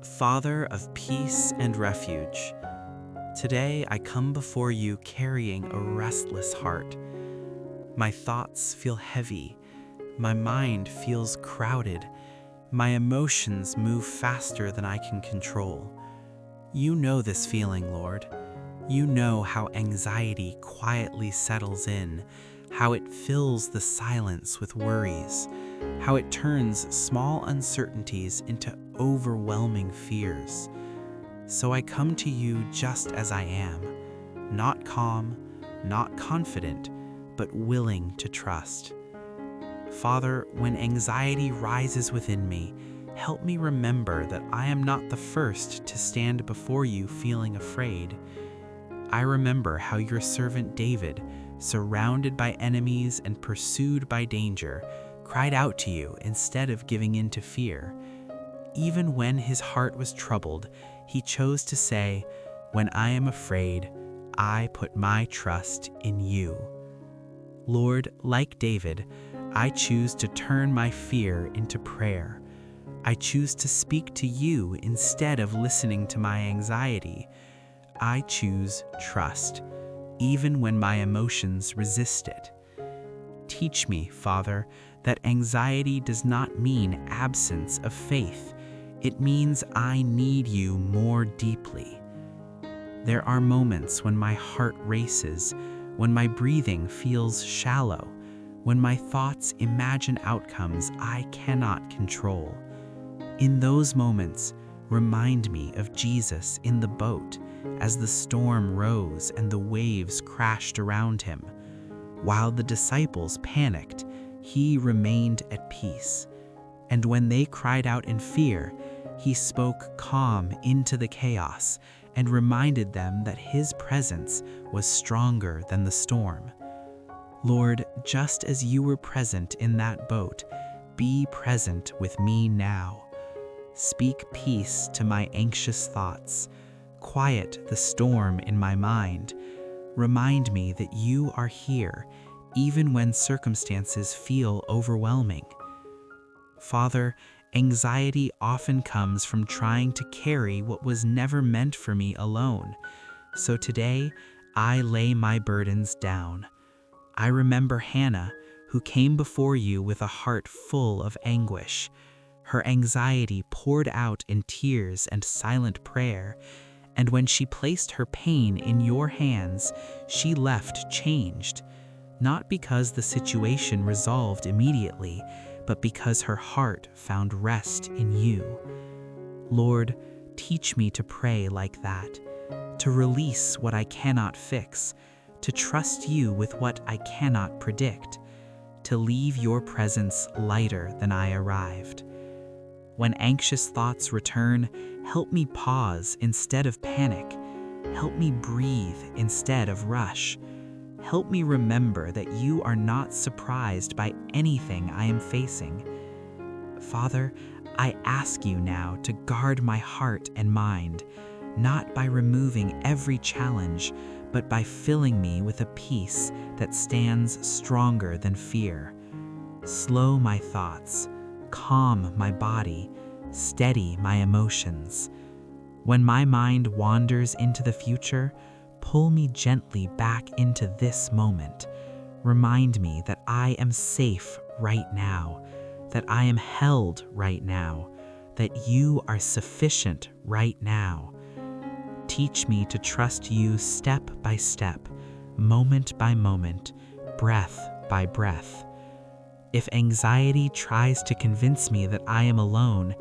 Father of peace and refuge, today I come before you carrying a restless heart. My thoughts feel heavy, my mind feels crowded, my emotions move faster than I can control. You know this feeling, Lord. You know how anxiety quietly settles in, how it fills the silence with worries, how it turns small uncertainties into overwhelming fears. So I come to you just as I am, not calm, not confident, but willing to trust. Father, when anxiety rises within me, help me remember that I am not the first to stand before you feeling afraid. I remember how your servant David, surrounded by enemies and pursued by danger, cried out to you instead of giving in to fear. Even when his heart was troubled, he chose to say, "When I am afraid, I put my trust in you." Lord, like David, I choose to turn my fear into prayer. I choose to speak to you instead of listening to my anxiety. I choose trust, even when my emotions resist it. Teach me, Father, that anxiety does not mean absence of faith. It means I need you more deeply. There are moments when my heart races, when my breathing feels shallow, when my thoughts imagine outcomes I cannot control. In those moments, remind me of Jesus in the boat as the storm rose and the waves crashed around him. While the disciples panicked, he remained at peace. And when they cried out in fear, he spoke calm into the chaos and reminded them that his presence was stronger than the storm. Lord, just as you were present in that boat, be present with me now. Speak peace to my anxious thoughts. Quiet the storm in my mind. Remind me that you are here, even when circumstances feel overwhelming. Father, anxiety often comes from trying to carry what was never meant for me alone. So today, I lay my burdens down. I remember Hannah, who came before you with a heart full of anguish. Her anxiety poured out in tears and silent prayer, and when she placed her pain in your hands, she left changed, not because the situation resolved immediately, but because her heart found rest in you. Lord, teach me to pray like that, to release what I cannot fix, to trust you with what I cannot predict, to leave your presence lighter than I arrived. When anxious thoughts return, help me pause instead of panic. Help me breathe instead of rush. Help me remember that you are not surprised by anything I am facing. Father, I ask you now to guard my heart and mind, not by removing every challenge, but by filling me with a peace that stands stronger than fear. Slow my thoughts, calm my body, steady my emotions. When my mind wanders into the future, pull me gently back into this moment. Remind me that I am safe right now, that I am held right now, that you are sufficient right now. Teach me to trust you step by step, moment by moment, breath by breath. If anxiety tries to convince me that I am alone,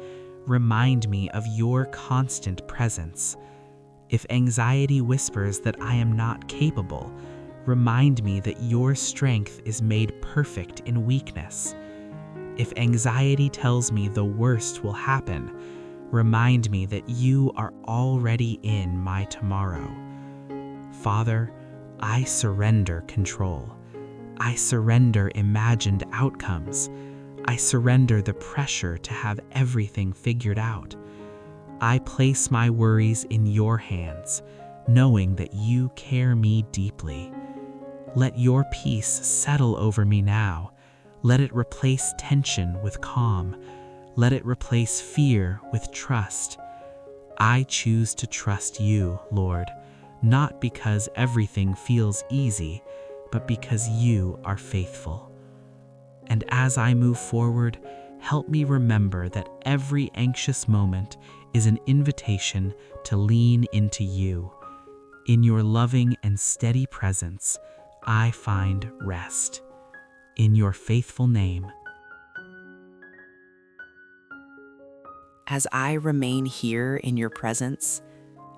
remind me of your constant presence. If anxiety whispers that I am not capable, remind me that your strength is made perfect in weakness. If anxiety tells me the worst will happen, remind me that you are already in my tomorrow. Father, I surrender control. I surrender imagined outcomes. I surrender the pressure to have everything figured out. I place my worries in your hands, knowing that you care me deeply. Let your peace settle over me now. Let it replace tension with calm. Let it replace fear with trust. I choose to trust you, Lord, not because everything feels easy, but because you are faithful. And as I move forward, help me remember that every anxious moment is an invitation to lean into you. In your loving and steady presence, I find rest. In your faithful name. As I remain here in your presence,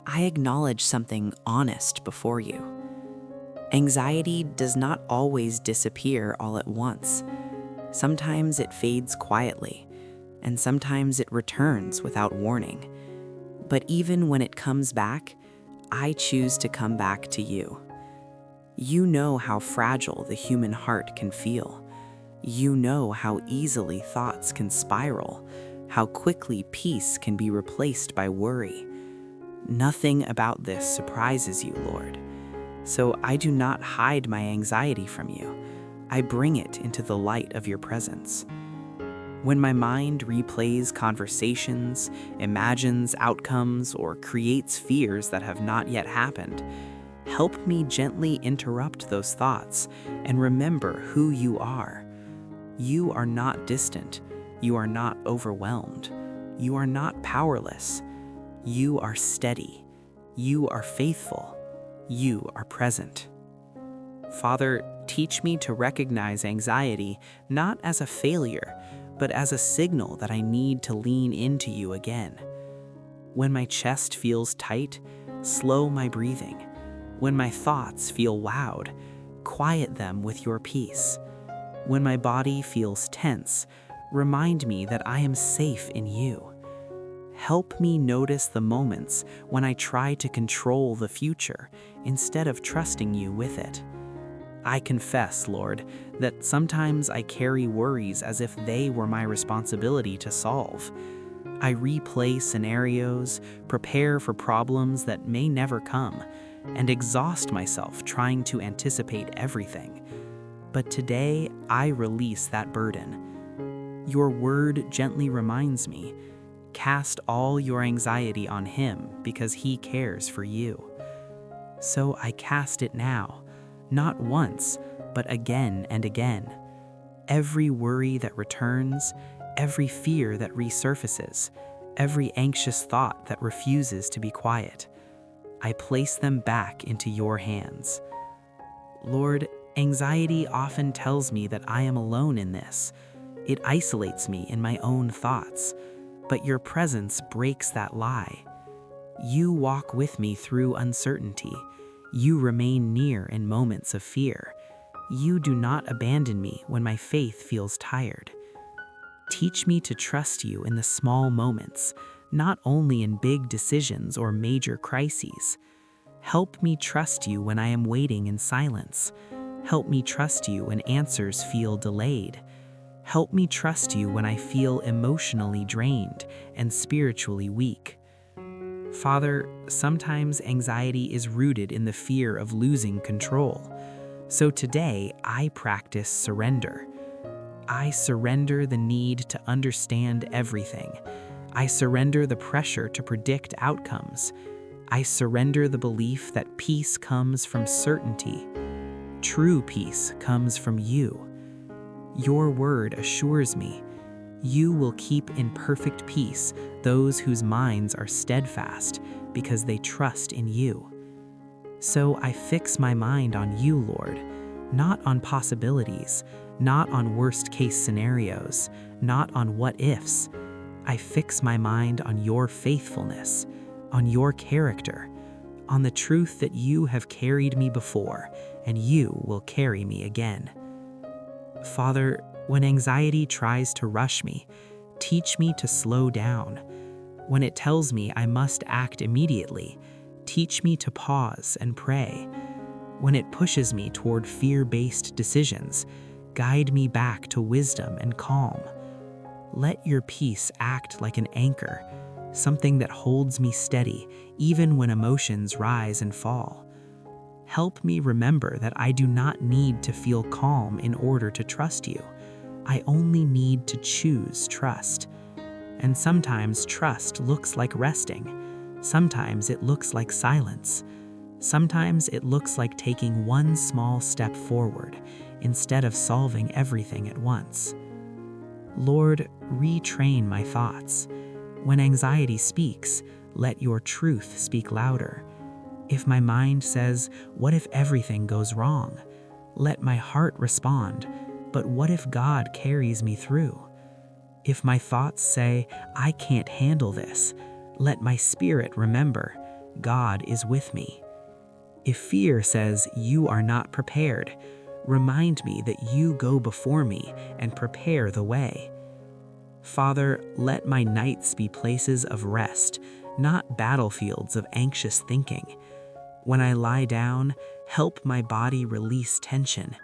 I acknowledge something honest before you. Anxiety does not always disappear all at once. Sometimes it fades quietly, and sometimes it returns without warning. But even when it comes back, I choose to come back to you. You know how fragile the human heart can feel. You know how easily thoughts can spiral, how quickly peace can be replaced by worry. Nothing about this surprises you, Lord. So I do not hide my anxiety from you. I bring it into the light of your presence. When my mind replays conversations, imagines outcomes, or creates fears that have not yet happened, help me gently interrupt those thoughts and remember who you are. You are not distant. You are not overwhelmed. You are not powerless. You are steady. You are faithful. You are present. Father, teach me to recognize anxiety not as a failure, but as a signal that I need to lean into you again. When my chest feels tight, slow my breathing. When my thoughts feel loud, quiet them with your peace. When my body feels tense, remind me that I am safe in you. Help me notice the moments when I try to control the future instead of trusting you with it. I confess, Lord, that sometimes I carry worries as if they were my responsibility to solve. I replay scenarios, prepare for problems that may never come, and exhaust myself trying to anticipate everything. But today, I release that burden. Your word gently reminds me, cast all your anxiety on him because he cares for you. So I cast it now, not once, but again and again. Every worry that returns, every fear that resurfaces, every anxious thought that refuses to be quiet, I place them back into your hands. Lord, anxiety often tells me that I am alone in this. It isolates me in my own thoughts, but your presence breaks that lie. You walk with me through uncertainty. You remain near in moments of fear. You do not abandon me when my faith feels tired. Teach me to trust you in the small moments, not only in big decisions or major crises. Help me trust you when I am waiting in silence. Help me trust you when answers feel delayed. Help me trust you when I feel emotionally drained and spiritually weak. Father, sometimes anxiety is rooted in the fear of losing control. So today, I practice surrender. I surrender the need to understand everything. I surrender the pressure to predict outcomes. I surrender the belief that peace comes from certainty. True peace comes from you. Your word assures me, you will keep in perfect peace those whose minds are steadfast because they trust in you. So I fix my mind on you, Lord, not on possibilities, not on worst-case scenarios, not on what-ifs. I fix my mind on your faithfulness, on your character, on the truth that you have carried me before and you will carry me again. Father, when anxiety tries to rush me, teach me to slow down. When it tells me I must act immediately, teach me to pause and pray. When it pushes me toward fear-based decisions, guide me back to wisdom and calm. Let your peace act like an anchor, something that holds me steady even when emotions rise and fall. Help me remember that I do not need to feel calm in order to trust you. I only need to choose trust. And sometimes trust looks like resting. Sometimes it looks like silence. Sometimes it looks like taking one small step forward instead of solving everything at once. Lord, retrain my thoughts. When anxiety speaks, let your truth speak louder. If my mind says, "What if everything goes wrong?" let my heart respond, "But what if God carries me through?" If my thoughts say, "I can't handle this," let my spirit remember, God is with me. If fear says, "You are not prepared," remind me that you go before me and prepare the way. Father, let my nights be places of rest, not battlefields of anxious thinking. When I lie down, help my body release tension.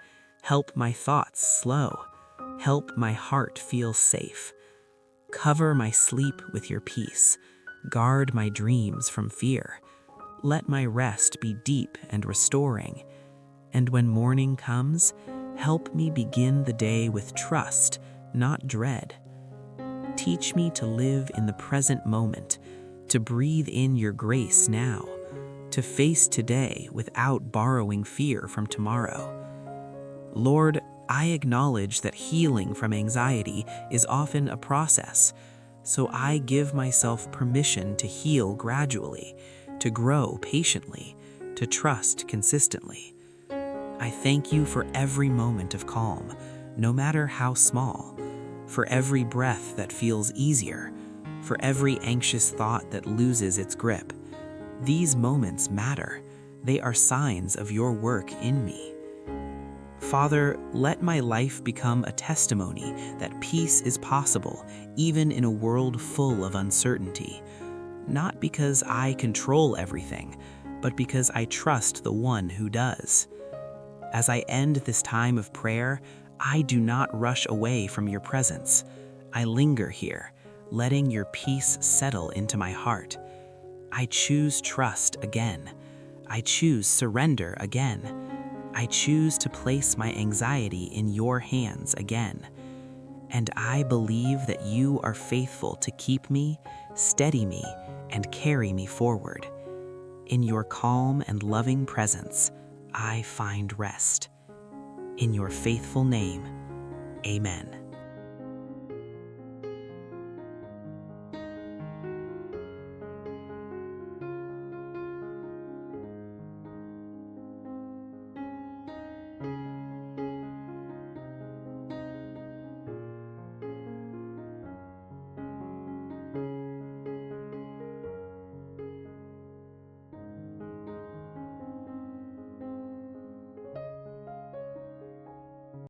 Help my thoughts slow. Help my heart feel safe. Cover my sleep with your peace. Guard my dreams from fear. Let my rest be deep and restoring. And when morning comes, help me begin the day with trust, not dread. Teach me to live in the present moment, to breathe in your grace now, to face today without borrowing fear from tomorrow. Lord, I acknowledge that healing from anxiety is often a process, so I give myself permission to heal gradually, to grow patiently, to trust consistently. I thank you for every moment of calm, no matter how small, for every breath that feels easier, for every anxious thought that loses its grip. These moments matter. They are signs of your work in me. Father, let my life become a testimony that peace is possible even in a world full of uncertainty. Not because I control everything, but because I trust the one who does. As I end this time of prayer, I do not rush away from your presence. I linger here, letting your peace settle into my heart. I choose trust again. I choose surrender again. I choose to place my anxiety in your hands again. And I believe that you are faithful to keep me, steady me, and carry me forward. In your calm and loving presence, I find rest. In your faithful name, amen.